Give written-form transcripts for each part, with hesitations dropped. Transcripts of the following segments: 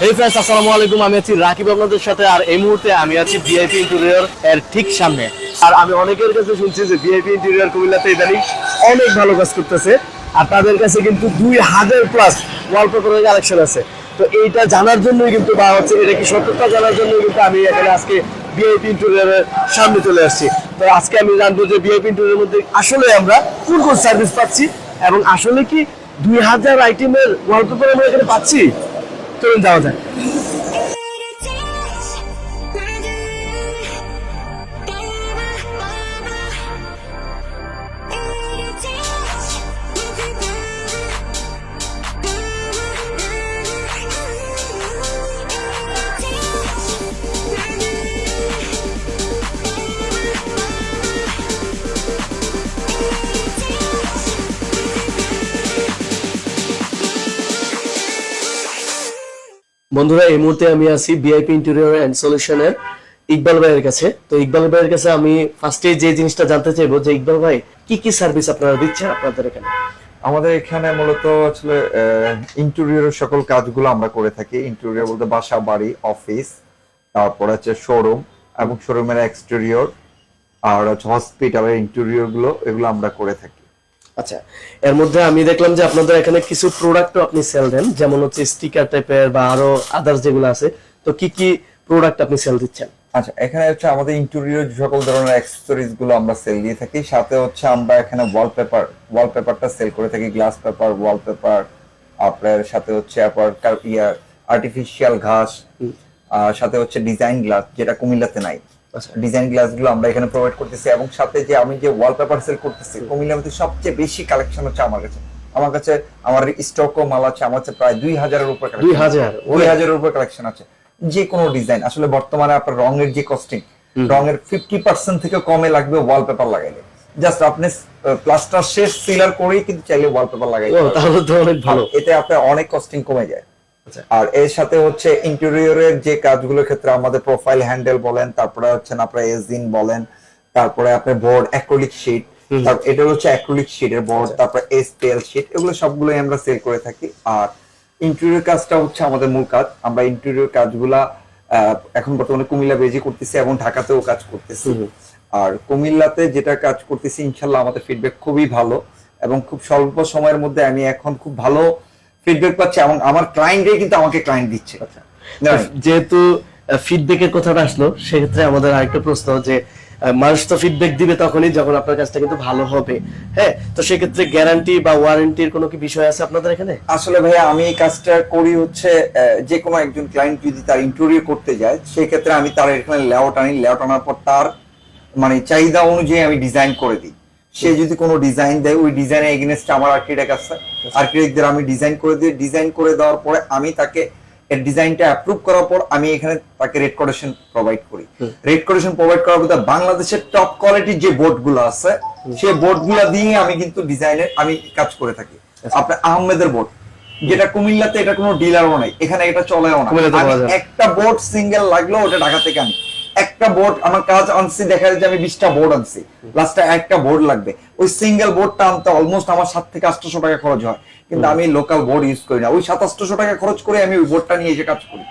এই ফ্রেন্ডস, আসসালামু আলাইকুম। আমি আছি রাকিব আপনাদের সাথে। আর এই মুহূর্তে আমি আছি ভিআইপি ইন্টেরিয়র এর ঠিক সামনে। আর আমি অনেকের কাছে শুনছি যে ভিআইপি ইন্টেরিয়র কুমিল্লাতে ইদানিং অনেক ভালো কাজ করতেছে। আর তাদের কাছে কিন্তু 2000+ ওয়ালপেপারের কালেকশন আছে। তো এইটা জানার জন্যই কিন্তু বা হচ্ছে এটা কি সত্যতা জানার জন্যই কিন্তু আমি এখানে আজকে ভিআইপি ইন্টেরিয়রের সামনে চলে আসছি। তো আজকে আমি জানবো যে ভিআইপি ইন্টেরিয়রের মধ্যে আসলে আমরা কোন কোন সার্ভিস পাচ্ছি এবং আসলে কি 2000 আইটেমের ওয়ালপেপার আমরা এখানে পাচ্ছি। চলুন যাওয়া যায়। বন্ধুরা, এই মুহূর্তে আমি আছি ভিআইপি ইন্টেরিয়র এন্ড সলিউশনের ইকবাল ভাইয়ের কাছে। তো ইকবাল ভাইয়ের কাছে আমি ফার্স্টে যে জিনিসটা জানতে চাইবো যে ইকবাল ভাই কি কি সার্ভিস আপনারা দিচ্ছেন আপনাদের এখানে? আমাদের এখানে মূলত আসলে ইন্টেরিয়রের সকল কাজগুলো আমরা করে থাকি। ইন্টেরিয়র বলতে বাসা, বাড়ি, অফিস, তারপর হচ্ছে শোরুম এবং শোরুমের এক্সটেরিয়র, আর হচ্ছে হসপিটালের ইন্টেরিয়র এগুলো আমরা করে থাকি। আচ্ছা, এর মধ্যে আমি দেখলাম যে আপনাদের এখানে কিছু প্রোডাক্টও আপনি সেল দেন, যেমন হচ্ছে স্টিকার টাইপের বা আরো আদার্স যেগুলো আছে। তো কি কি প্রোডাক্ট আপনি সেল দিচ্ছেন? আচ্ছা, এখানে হচ্ছে আমাদের ইন্টেরিয়র সকল ধরনের অ্যাক্সেসরিজ গুলো আমরা সেল দিয়ে থাকি। সাথে হচ্ছে আমরা এখানে ওয়ালপেপারটা সেল করে থাকি, গ্লাস পেপার, ওয়ালপেপার, আপনার সাথে হচ্ছে আর্টিফিশিয়াল ঘাস, সাথে হচ্ছে ডিজাইন গ্লাস, যেটা কুমিল্লাতে নাই। ডিজাইন গ্লাস গুলো আমরা এখানে প্রোভাইড করতেছি। এবং সাথে যে আমি যে ওয়ালপেপার সেল করতেছি, কুমিল্লার মধ্যে সবচেয়ে বেশি কালেকশন হচ্ছে আমার কাছে আমার স্টকও মাল আছে। আমার কাছে প্রায় 2000-এর উপর 2000-এর উপর কালেকশন আছে। যে কোনো ডিজাইন আসলে বর্তমানে আপনার রঙের যে কস্টিং, রঙের 50% থেকে কমে লাগবে ওয়ালপেপার লাগাইলে। জাস্ট আপনি প্লাস্টার শেষ সিলার করেই কিন্তু চাইলে ওয়ালপেপার লাগাইতে পারবেন। তাহলে তো অনেক ভালো, এতে আপনার অনেক কস্টিং কমে যায়। আর এর সাথে হচ্ছে ইন্টেরিয়রের যে কাজগুলোর ক্ষেত্রে আমাদের প্রোফাইল হ্যান্ডেল বলেন, তারপরে হচ্ছে আপনার এজিন বলেন, তারপরে আপনার বোর্ড, অ্যাক্রিলিক শীট, তারপর এটা হচ্ছে অ্যাক্রিলিক শীটের বোর্ড, তারপর এসপিএল শীট, এগুলো সবগুলোই আমরা সেল করে থাকি। আর ইন্টেরিয়র কাজটা হচ্ছে আমাদের মূল কাজ। আমরা ইন্টেরিয়র কাজগুলা এখন বর্তমানে কুমিল্লা বেজে করতেছি এবং ঢাকাতেও কাজ করতেছি। আর কুমিল্লাতে যেটা কাজ করতেছি ইনশাল্লাহ আমাদের ফিডব্যাক খুবই ভালো এবং খুব স্বল্প সময়ের মধ্যে আমি এখন খুব ভালো ফিডব্যাক পাচ্ছি এবং আমার ক্লায়েন্টই কিন্তু আমাকে ক্লায়েন্ট দিচ্ছে। যেহেতু ফিডব্যাকের কথাটা আসলো, সেক্ষেত্রে আমাদের আরেকটা প্রশ্ন যে মানুষ তো ফিডব্যাক দিবে তখনই যখন আপনার কাজটা কিন্তু ভালো হবে। হ্যাঁ, তো সেক্ষেত্রে গ্যারান্টি বা ওয়ারেন্টির কোনো কি বিষয় আছে আপনাদের এখানে? আসলে ভাইয়া আমি এই কাজটা করি হচ্ছে যে কোনো একজন ক্লায়েন্ট যদি তার ইন্টেরিয়র করতে যায়, সেই ক্ষেত্রে আমি তার এখানে লেআউট আনার পর তার মানে চাহিদা অনুযায়ী আমি ডিজাইন করে দিই। সে যদি কোনো ডিজাইন দেয়, ওই ডিজাইনের এগেইনস্টে আমার আর্কিটেক্ট আছে, আর্কিটেক্টদের আমি ডিজাইন করে দিই। ডিজাইন করে দেওয়ার পরে আমি তাকে এর ডিজাইনটা অ্যাপ্রুভ করার পর আমি এখানে তাকে রেড কোটেশন প্রোভাইড করি। রেড কোটেশন প্রোভাইড করার পর বাংলাদেশের টপ কোয়ালিটির যে বোর্ডগুলো আছে, সেই বোর্ডগুলো দিয়ে আমি কিন্তু ডিজাইনের আমি কাজ করে থাকি। আপনার আহমেদের বোর্ড, যেটা কুমিল্লাতে এটা কোনো ডিলারও নাই, এখানে এটা চলেও না। একটা বোর্ড সিঙ্গেল লাগলেও ওটা ঢাকা থেকে আনি। একটা বোর্ড আমার কাজ আনছি, দেখা যায় যে আমি 20টা বোর্ড আনছি, লাস্টে একটা বোর্ড লাগবে। ওই সিঙ্গেল বোর্ডটা আনতে অলমোস্ট আমার 700 থেকে 800 টাকা খরচ হয়, কিন্তু আমি লোকাল বোর্ড ইউজ করি না। ওই 700-800 টাকা খরচ করে আমি ওই বোর্ডটা নিয়ে এসে কাজ করি।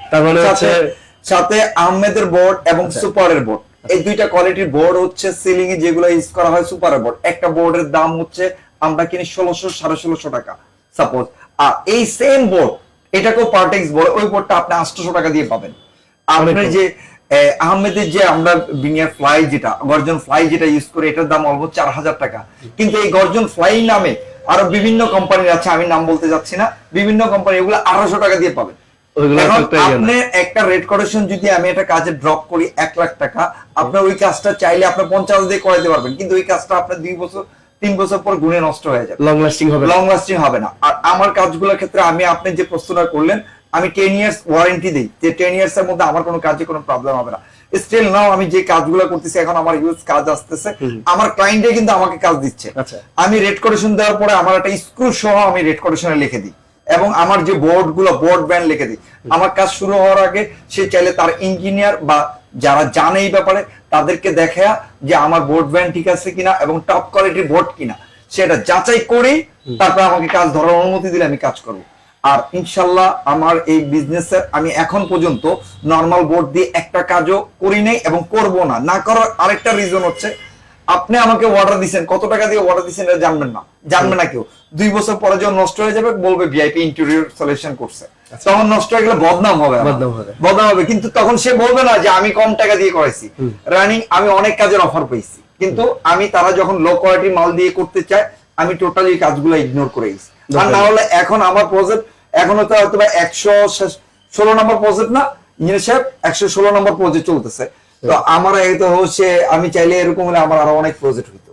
সাথে আহমেদের বোর্ড এবং সুপারের বোর্ড, এই দুইটা কোয়ালিটির বোর্ড হচ্ছে সিলিং এ যেগুলো ইউজ করা হয় সুপারের বোর্ড। একটা বোর্ডের দাম হচ্ছে আমরা কিনি 1600-1650 টাকা সাপোজ। আর এই সেম বোর্ড, এটাকেও পার্টেক্স বোর্ড, ওই বোর্ডটা আপনি 800 টাকা দিয়ে পাবেন। আপনার যে আহমেদের যে আমরা বিনিয়ার ফ্লাই, যেটা গর্জন ফ্লাই যেটা ইউজ করি, এটার দাম অলমোস্ট 4000 টাকা। কিন্তু এই গর্জন ফ্লাই নামে আরো বিভিন্ন কোম্পানির আছে, আমি নাম বলতে যাচ্ছি না, বিভিন্ন কোম্পানি, এগুলো 800 টাকা দিয়ে পাবেন। আপনি একটা রেড কোটেশন যদি আমি একটা কাজে ড্রপ করি 1 লাখ টাকা, আপনার ওই কাজটা চাইলে আপনি 50 দিয়ে করাইতে পারবেন, কিন্তু ওই কাজটা আপনার 2 বছর 3 বছর পর গুণে নষ্ট হয়ে যাবে, লং লাস্টিং হবে না। আর আমার কাজগুলোর ক্ষেত্রে আপনি যে প্রশ্নটা করলেন, আমি 10 ইয়ার্স ওয়ারেন্টি দিই, যে 10 ইয়ার্স এর মধ্যে আমার কোনো কাজে কোনো প্রবলেম হবে না। স্টিল নাও আমি যে কাজগুলো করতেছি, এখন আমার ইউজ কাজ আসতেছে, আমার ক্লায়েন্টে কিন্তু আমাকে কাজ দিচ্ছে। আমি রেড কোটেশন দেওয়ার পরে আমার একটা স্ক্রু সহ আমি রেড কোটেশনে লিখে দিই এবং আমার যে বোর্ড ব্যান্ড লিখে দিই। আমার কাজ শুরু হওয়ার আগে সে চাইলে তার ইঞ্জিনিয়ার বা যারা জানে এই ব্যাপারে তাদেরকে দেখা যে আমার বোর্ড ব্যান্ড ঠিক আছে কিনা এবং টপ কোয়ালিটির বোর্ড কিনা, সেটা যাচাই করে তারপর আমাকে কাজ ধরার অনুমতি দিলে আমি কাজ করবো। আর ইনশাল্লাহ আমার এই বিজনেসের আমি এখন পর্যন্ত নর্মাল বোর্ড দিয়ে একটা কাজও করি নাই এবং করব না। না করার আরেকটা রিজন হচ্ছে, আপনি আমাকে অর্ডার দিচ্ছেন, কত টাকা দিয়ে অর্ডার দিচ্ছেন এটা জানবেন না, জানবে না কেউ। 2 বছর পরে যখন নষ্ট হয়ে যাবে বলবে ভিআইপি ইন্টেরিয়র সলিউশন করছে, তখন নষ্ট হয়ে গেলে বদনাম হবে, বদনাম হবে। কিন্তু তখন সে বলবে না যে আমি কম টাকা দিয়ে করাইছি। রানিং আমি অনেক কাজের অফার পেয়েছি, কিন্তু আমি তারা যখন লো কোয়ালিটি মাল দিয়ে করতে চায় আমি টোটালি কাজগুলো ইগনোর করে গেছি। আর না হলে এখন আমার প্রজেক্ট এখন হয়তো 116 নম্বর প্রজেক্ট না ইঞ্জিনিয়ার সাহেব, 116 নম্বর প্রজেক্ট চলতেছে। তো আমার তো হচ্ছে আমি চাইলে এরকম হলে আমার আরো অনেক প্রজেক্ট হইতো।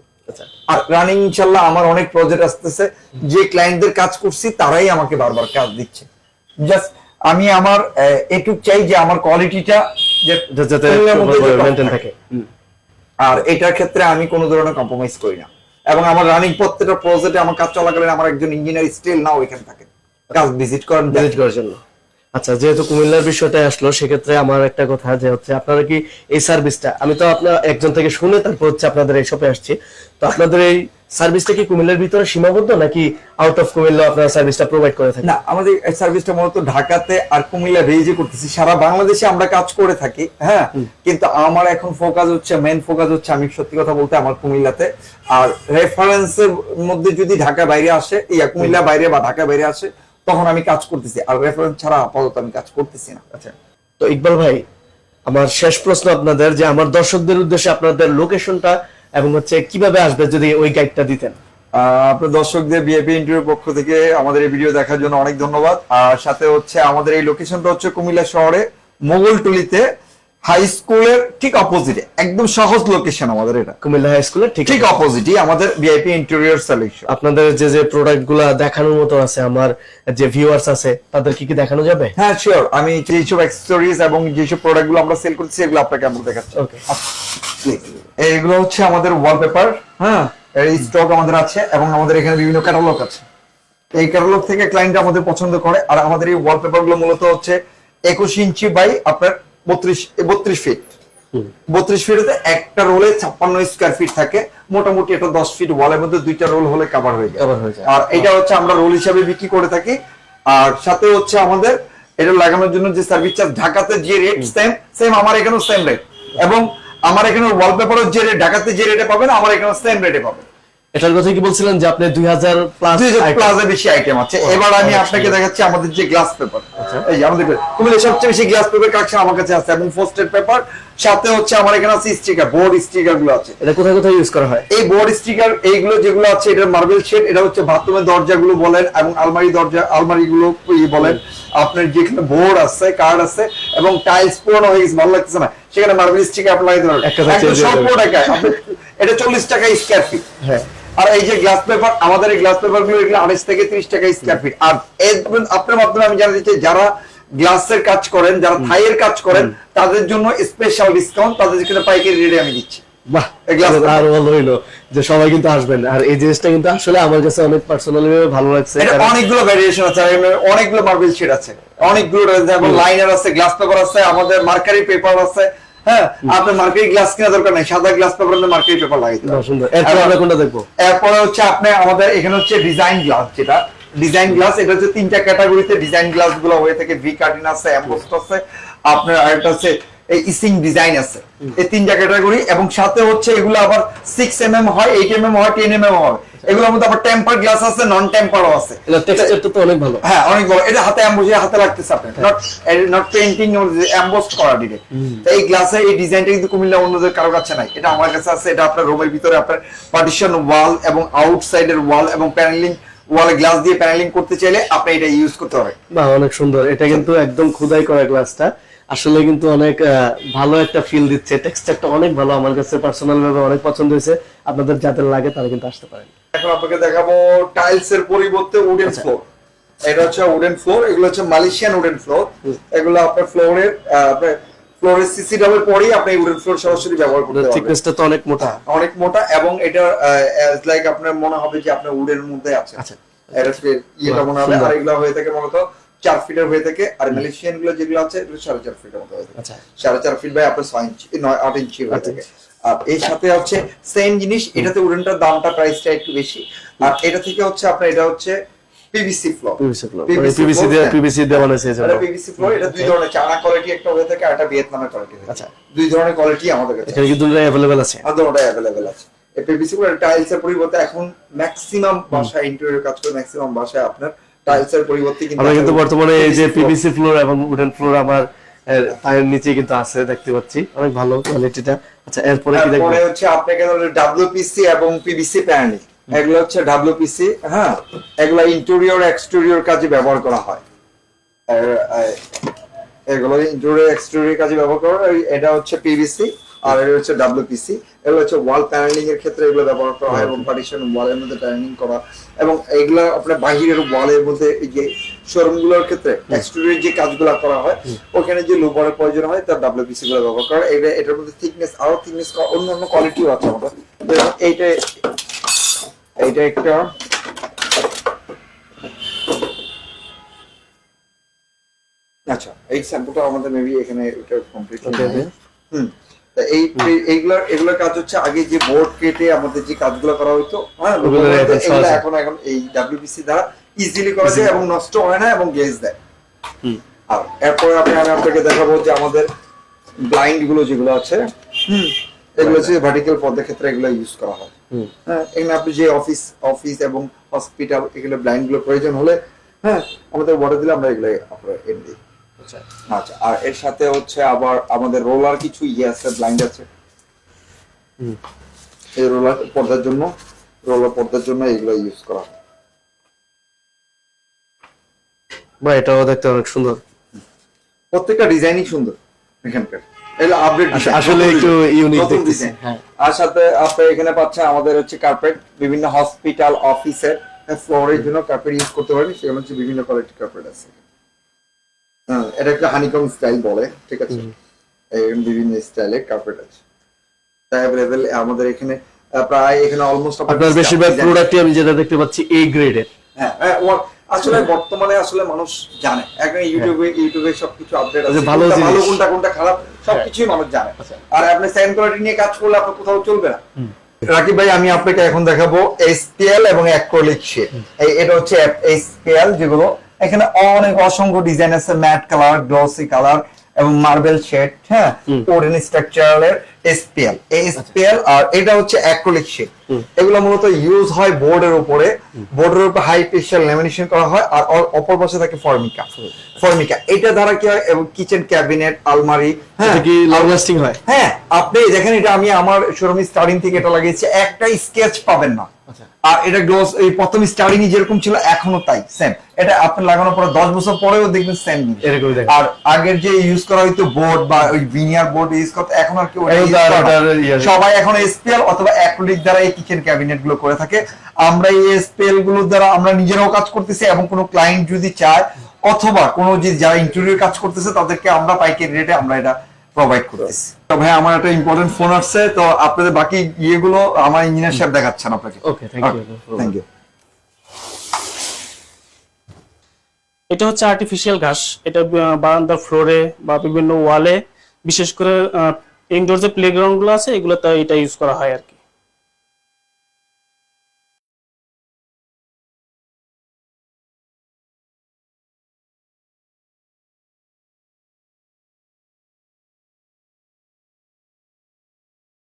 আর রানিং ইনশাল্লাহ আমার অনেক প্রজেক্ট আসতেছে, যে ক্লায়েন্টদের কাজ করছি তারাই আমাকে বারবার কাজ দিচ্ছে। জাস্ট আমি আমার এটুক চাই যে আমার কোয়ালিটিটা যাতে মেইনটেইন থাকে। আর এটার ক্ষেত্রে আমি কোনো ধরনের কম্প্রোমাইজ করি না। এবং আমার রানিং প্রত্যেকটা প্রজেক্টে আমার কাজ চলাকালীন আমার একজন ইঞ্জিনিয়ার স্টিল নাও এখানে থাকে কাজ ভিজিট করার জন্য। আচ্ছা, যেহেতু কুমিল্লার বিষয়টা আসলো, সেক্ষেত্রে আমার একটা কথা যে হচ্ছে আপনারা কি এই সার্ভিসটা, আমি তো আপনার একজন থেকে শুনে তারপর হচ্ছে আপনাদের এই শপে আসছি, তো আপনাদের এই সার্ভিসটা কি কুমিল্লার ভিতরে সীমাবদ্ধ নাকি আউট অফ কুমিল্লা আপনারা সার্ভিসটা প্রোভাইড করে থাকেন? না, আমাদের এই সার্ভিসটা মূলত ঢাকাতে আর কুমিল্লা রেঞ্জে করতেছি, সারা বাংলাদেশে আমরা কাজ করে থাকি। হ্যাঁ, কিন্তু আমার এখন ফোকাস হচ্ছে, মেইন ফোকাস হচ্ছে আমি সত্যি কথা বলতে আমার কুমিল্লাতে। আর রেফারেন্সের মধ্যে যদি ঢাকা বাইরে আসে, কুমিল্লা বাইরে বা ঢাকা বাইরে আসে, তখন আমি কাজ করতেছি। আর রেফারেন্স ছাড়া আপাতত আমি কাজ করতেছি না। আচ্ছা, তো ইকবাল ভাই, আমার শেষ প্রশ্ন আপনাদের, যে আমার দর্শকদের উদ্দেশ্যে আপনাদের লোকেশনটা এবং হচ্ছে কিভাবে আসবে যদি ওই গাইডটা দিতেন। আপনার দর্শকদের ভিআইপি ইন্টারভিউর পক্ষ থেকে আমাদের এই ভিডিও দেখার জন্য অনেক ধন্যবাদ। আর সাথে হচ্ছে আমাদের এই লোকেশনটা হচ্ছে কুমিল্লা শহরে মোগলটুলিতে হাই স্কুলের ঠিক অপোজিটে, একদম সহজ লোকেশন আমাদের এটা। কুমিল্লা হাই স্কুলের ঠিক অপোজিটই আমাদের ভিআইপি ইন্টেরিয়র সলিউশন। আপনাদের যে প্রোডাক্টগুলো দেখানোর মতো আছে, আমার যে ভিউয়ার্স আছে তাদের কি দেখানো যাবে? হ্যাঁ, শিওর। আমি যেসব অ্যাকসেসরিজ এবং যেসব প্রোডাক্টগুলো আমরা সেল করছি এগুলো আপনাকে আমরা দেখাচ্ছি। ওকে, এইগুলো হচ্ছে আমাদের ওয়ালপেপার। হ্যাঁ, এই স্টক আমাদের আছে এবং আমাদের এখানে বিভিন্ন ক্যাটালগ আছে। এই ক্যাটালগ থেকে ক্লায়েন্ট আমাদের পছন্দ করে। আর আমাদের এই ওয়ালপেপার গুলো মূলত হচ্ছে 21 ইঞ্চি বাই আপনার 32 ফিট। 32 ফিটে একটা রোলে 56 স্কয়ার ফিট থাকে। মোটামুটি এটা 10 ফিট ওয়ালের মধ্যে 2টা রোল হলে কভার হয়ে যায়। আর এটা হচ্ছে আমরা রোল হিসাবে বিক্রি করে থাকি। আর সাথে হচ্ছে আমাদের এটা লাগানোর জন্য যে সার্ভিস চার্জ, ঢাকাতে যে রেট সেম আমার এখানেও সেম রেট। এবং আমার এখানে ওয়ালপেপারের যে রেট ঢাকাতে যে রেটে পাবেন আমার এখানে সেম রেটে পাবেন। এটার কথা কি বলছিলেন যে আপনি 2000 প্লাস বেশি আইটেম আছে। এবার আমি আপনাকে দেখাচ্ছি আমাদের যে গ্লাস পেপার। এই যে আমাদের কুমিল্লার সবচেয়ে বেশি গ্লাস পেপার কালেকশন আমার কাছে আছে এবং পোস্টেড পেপার। সাথে হচ্ছে আমার এখানে আছে স্টিকার, বোর্ড স্টিকার গুলো আছে। এটা কোথায় কোথায় ইউজ করা হয়? এই বোর্ড স্টিকার এইগুলো যেগুলো আছে, এটা মার্বেল শেড, এটা হচ্ছে বাথরুমের দরজাগুলো বলেন এবং আলমারিগুলো বলেন, আপনার যেখানে বোর্ড আছে, কার্ড আছে এবং টাইলস পুরনো হয়ে গেছে, ভালো লাগতেছে না, সেখানে মার্বেল স্টিকার আপনি লাগাইতে পারবেন। এটা 40 টাকা স্কয়ার ফিট। হ্যাঁ। আর এই যে গ্লাস পেপার, আমাদের এই গ্লাস পেপার গুলো এগুলো 28 থেকে 30 টাকা স্কয়ার ফিট। আর আপনার মাধ্যমে আমি জানাতে চাই, যারা গ্লাসের কাজ করেন, যারা থাইয়ের কাজ করেন, তাদের জন্য স্পেশাল ডিসকাউন্ট, তাদের জন্য পাইকারি রেটে আমি দিচ্ছি। বাহ, আর ভালো হইলো যে সবাই কিন্তু আসবেন। আর এই জিনিসটা কিন্তু আসলে আমার কাছে অনেক পার্সোনালি ভালো লাগছে। অনেকগুলো ভ্যারিয়েশন আছে, অনেকগুলো মার্বেল শেড আছে, অনেকগুলো যেমন লাইনার আছে, গ্লাস পেপার আছে, আমাদের মার্কারি পেপার আছে। হ্যাঁ, আপনার মার্কারি গ্লাস কেনা দরকার নাই, সাদা গ্লাস পেপার না মার্কারি পেপার লাগাইতে পারেন। সুন্দর। এরপর আমরা কোনটা দেখবো? এরপরে হচ্ছে আপনি আমাদের এখানে হচ্ছে ডিজাইন গ্লাস, যেটা ডিজাইন গ্লাস, এটা হচ্ছে 3টা ক্যাটাগরিতে ডিজাইন গ্লাস গুলো হয়ে থাকে। ভি কাটিং আছে, এমবোসড আছে, আপনার আরেকটা আছে এই ইসিং ডিজাইন আছে। এই 3টা ক্যাটাগরি। এবং সাথে হচ্ছে এগুলো আবার 6 mm হয়, 8 mm হয়, 10 mm হয়। এগুলোর মধ্যে আবার টেম্পার গ্লাস আছে, নন টেম্পারও আছে। এটা টেক্সচারটা তো অনেক ভালো। হ্যাঁ, অনেক ভালো। এটা হাতে এমবোস, হাতে লাগতেছে আপনার, নট পেইন্টিং অর এমবোসড করা ডিরেক্ট। এই গ্লাসের এই ডিজাইনটা কিন্তু কুমিল্লা অন্যদের কারো কাছে নাই, এটা আমার কাছে আছে। এটা আপনার রুমের ভিতরে আপনার পার্টিশন ওয়াল এবং আউটসাইডের ওয়াল এবং প্যানেলিং ওয়ালে গ্লাস দিয়ে প্যানেলিং করতে চাইলে আপনি এটা ইউজ করতে পারেন। বাহ, অনেক সুন্দর। এটা কিন্তু একদম খোদাই করা গ্লাসটা, আসলে কিন্তু অনেক ভালো একটা ফিল দিচ্ছে। টেক্সচারটা অনেক ভালো, আমার কাছে পার্সোনাল ভাবে অনেক পছন্দ হয়েছে। আপনাদের যাদের লাগে তারা কিন্তু আসতে পারেন। এখন আপনাকে দেখাবো টাইলস এর পরিবর্তে উডেন ফ্লোর। এটা হচ্ছে উডেন ফ্লোর, এগুলো হচ্ছে মালয়েশিয়ান উডেন ফ্লোর। এগুলো আপনার ফ্লোরের ফ্লোরের সিসি ডাবল পরেই আপনি উডেন ফ্লোর সরাসরি ব্যবহার করতে পারবেন। থিকনেসটা তো অনেক মোটা, অনেক মোটা। এবং এটা লাইক আপনার মনে হবে যে আপনি উডের মধ্যে আছেন। আচ্ছা, এটা ইয়েটা মনে হবে। আর এগুলো হয়ে থাকে মূলত 4 ফিটের হয়ে থাকে। আর মালয়েশিয়ান গুলো যেগুলো আছে এগুলো 4.5 ফিটের মতো হয়ে থাকে। আচ্ছা, 4.5 ফিট বাই আপনার 6 ইঞ্চি 8 ইঞ্চি হয়ে থাকে। আর এর সাথে হচ্ছে সেম জিনিস, এটাতে উডেনটার দামটা প্রাইসটা একটু বেশি। আর এটা থেকে হচ্ছে আপনার এটা হচ্ছে পিভিসি ফ্লোর। পিভিসি দিয়ে বানাইছে এজন্য। এটা পিভিসি ফ্লোর, এটা দুই ধরনের, চায়না কোয়ালিটি একটা হয়ে থাকে আর একটা ভিয়েতনামের কোয়ালিটি। আচ্ছা, দুই ধরনের কোয়ালিটি আমাদের কাছে। এখানে কি দুটোই अवेलेबल আছে? দুটোই अवेलेबल আছে। এই পিভিসি ফ্লোর টাইলস এর পরিবর্তে এখন ম্যাক্সিমাম বাসায় ইন্টেরিয়র কাজ করে ম্যাক্সিমাম বাসায় আপনার টাইলস এর পরিবর্তে কিন্তু আমরা কিন্তু বর্তমানে এই যে পিভিসি ফ্লোর এবং উডেন ফ্লোর আমার পায়ের নিচে কিন্তু আছে, দেখতে পাচ্ছি অনেক ভালো কোয়ালিটিটা। আচ্ছা, এরপরে কি দেখব? এরপরে হচ্ছে আপনাকে ডব্লিউপিসি এবং পিভিসি প্যানেলিং, এগুলো হচ্ছে ডব্লিউপিসি। হ্যাঁ, এগুলো ইন্টেরিয়র এক্সটেরিয়র কাজে ব্যবহার করা হয়। এগুলো ইন্টেরিয়র এক্সটেরিয়র কাজে ব্যবহার করা হয়। এটা হচ্ছে পিভিসি আর এটা হচ্ছে ডব্লিউপিসি। এগুলো হচ্ছে ওয়াল প্যানেলিং এর ক্ষেত্রে এগুলো ব্যবহার করা হয় এবং পার্টিশন ওয়ালের মধ্যে প্যানেলিং করা, এবং এগুলো আপনার বাহিরের ওয়ালের মধ্যে এই যে শোরুম গুলোর ক্ষেত্রে এক্সটেরিয়র যে কাজগুলো করা হয় ওখানে যে লোবারের প্রয়োজন হয় তার ডব্লিউপিসি গুলো ব্যবহার করা। এটার মধ্যে থিকনেস আরো থিকনেস অন্যান্য কোয়ালিটিও আছে আমাদের। এইটা একটা আচ্ছা, এই স্যাম্পলটা আমাদের মেবি এখানে এটা কমপ্লিট হবে। এইগুলোর কাজ হচ্ছে আগে যে বোর্ড কেটে আমাদের যে কাজগুলো করা হতো, হ্যাঁ, এখন এই ডব্লিউপিসি দ্বারা ইজিলি করা যায় এবং নষ্ট হয় না এবং গ্লেজ দেয়। আর এরপরে আমি আপনাকে দেখাবো যে আমাদের ব্লাইন্ড গুলো যেগুলো আছে, এগুলো হচ্ছে ভার্টিক্যাল পর্দার ক্ষেত্রে এগুলো ইউজ করা হয়। হ্যাঁ, এখানে আপনি যে অফিস এবং হসপিটাল এগুলো ব্লাইন্ড গুলো প্রয়োজন হলে, হ্যাঁ, আমাদের অর্ডার দিলে আমরা এগুলো আপনার এনে দিই। আচ্ছা, আর এর সাথে হচ্ছে আবার আমাদের রোলার কিছু আছে, ব্লাইন্ড আছে। এই রোলার পর্দার জন্য এগুলো ইউজ করা হয়। বা এটাও দেখতে অনেক সুন্দর, প্রত্যেকটা ডিজাইনই সুন্দর এখানকার। এগুলো আপডেট আসলে একটু ইউনিক দেখতেছি। হ্যাঁ, আর সাথে আপনি এখানে পাচ্ছেন আমাদের হচ্ছে কার্পেট, বিভিন্ন হসপিটাল অফিসের ফ্লোরের জন্য কার্পেট ইউজ করতে পারবেন। সেগুলো হচ্ছে বিভিন্ন কোয়ালিটির কার্পেট আছে। হ্যাঁ, এটা একটা হানিকম স্টাইল বলে, ঠিক আছে, বিভিন্ন স্টাইলের কার্পেট আছে অ্যাভেলেবল আমাদের এখানে। প্রায় এখানে অলমোস্ট আপনার বেশিরভাগ প্রোডাক্টই আমি যেটা দেখতে পাচ্ছি এ গ্রেডের। হ্যাঁ, আসলে বর্তমানে আসলে মানুষ জানে, এখন ইউটিউবে সবকিছু আপডেট আছে, ভালো কোনটা খারাপ সবকিছুই মানুষ জানে। আর আপনি সেকেন্ড কোয়ালিটি নিয়ে কাজ করলে আপনার কোথাও চলবে না। রাকিব ভাই, আমি আপনাকে এখন দেখাবো এসপিএল এবং অ্যাক্রিলিক শেড। এটা হচ্ছে এসপিএল, যেগুলো এখানে অনেক অসংখ্য ডিজাইন আছে, ম্যাট কালার, গ্লসি কালার এবং মার্বেল শেড। হ্যাঁ, ওডেন স্ট্রাকচারের এসপিএল, এসপিএল। আর এটা হচ্ছে অ্যাক্রিলিক শেড। এগুলো মূলত ইউজ হয় বোর্ডের উপরে হাই প্রেসার ল্যামিনেশন করা হয়। আর অপর পাশে থাকে ফর্মিকা। এটা দ্বারা কি হয়, কিচেন ক্যাবিনেট, আলমারি, হ্যাঁ, কি লং লাস্টিং হয়। হ্যাঁ, আপনি দেখেন, এটা আমি আমার শোরুমে স্টার্টিং থেকে এটা লাগিয়েছি, একটা স্কেচ পাবেন না। আর এটা গ্লস এই প্রথম স্টার্টিং যেরকম ছিল এখনো তাই সেম। এটা আপনি লাগানোর পরে 10 বছর পরেও দেখবেন সেম। আর আগের যে ইউজ করা হইতো বোর্ড বা ওই ভিনিয়ার বোর্ড ইউজ করতে, এখন আর কি সবাই এখন এসপিএল অথবা অ্যাক্রিলিক দ্বারা এই কিচেন ক্যাবিনেট গুলো করে থাকে। আমরা এই এসপিএল গুলোর দ্বারা আমরা নিজেরাও কাজ করতেছি এবং কোনো ক্লায়েন্ট যদি চায় অথবা কোনো যে যারা ইন্টেরিয়র কাজ করতেছে তাদেরকে আমরা পাইকারি রেটে আমরা এটা প্রোভাইড করতেছি। তো ভাই, আমার একটা ইম্পর্টেন্ট ফোন আসছে, তো আপনাদের বাকি ইয়েগুলো আমার ইঞ্জিনিয়ার সাহেব দেখাচ্ছেন আপনাকে। ওকে, থ্যাংক ইউ। এটা হচ্ছে আর্টিফিশিয়াল ঘাস। এটা বারান্দার ফ্লোরে বা বিভিন্ন ওয়ালে, বিশেষ করে ইনডোর যে প্লেগ্রাউন্ড গুলো আছে এগুলোতে এটা ইউজ করা হয় আর কি।